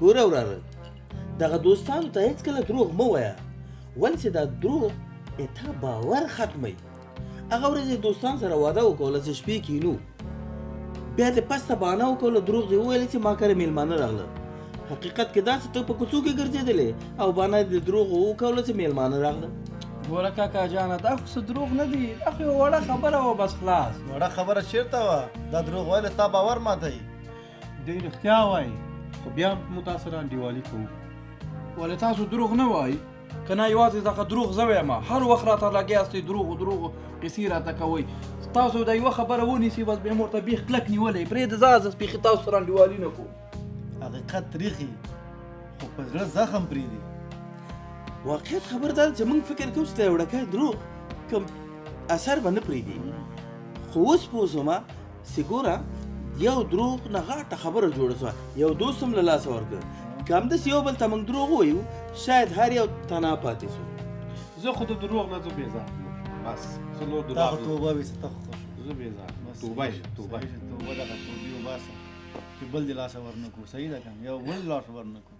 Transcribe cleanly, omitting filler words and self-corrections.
ګوره وراره دغه دوستانو ته هېڅکله دروغ مه وایه ولې چې دا دروغ تا باور ختموي هغه ورځ یې دوستان سره واده وکوله چې شپې کینو بیا دې پسته بهانه وکوله دروغ دې وویلې چې ما کره میلمانه راغله حقیقت کې دا چې ته په کوڅو کې ګرځېدلې او بهانه دې دروغ وکوله چې میلمانه راغله ګوره کاکا جانه دا خو څه دروغ نه دي دا خو یوه وړه خبره وه بس خلاص وړه خبره چېرته وه دا دروغ ویل تا باور ماتوي دوی رښتیا وایي خو بیا مو تاسو سره انډیوالي کوو ولې تاسو دروغ نه وایي که نه یوازې دغه دروغ زه وایم هر وخت راته لګیاستئ دروغ قیسې راته کوئ تاسو د یوه خبره ونیسئ بس بیا مو ورته بیخ کلک نیولی پرېږده زه بیخي تاسو سره انډیوالي نه کوم حقیقت تریخي خو په زړه زخم پرېږدي واقعیت خبر دا چې موږ فکر کوو چې د یو ډکی دروغ کوم اثر به نه پرېږدي خو اوس پوه شومه چې ګوره یو دروغ نه غاټه خبره جوړه شوه یو دوست هم له لاسه ورکړه که همداسې یو بل ته موږ دروغ ووایو شاید هر یو تنها پاتې شو زه خو د دروغ نه زه بېزار بس زه نور تا دروغ خو توبه ویسه ته خو خوښ زه بېزار بس توبه صحیح شه توبه توبه دغه توبې وباسه چې بل دې لاسه ورنکړو صحیح ده که نه یو بل لاس ورنکړو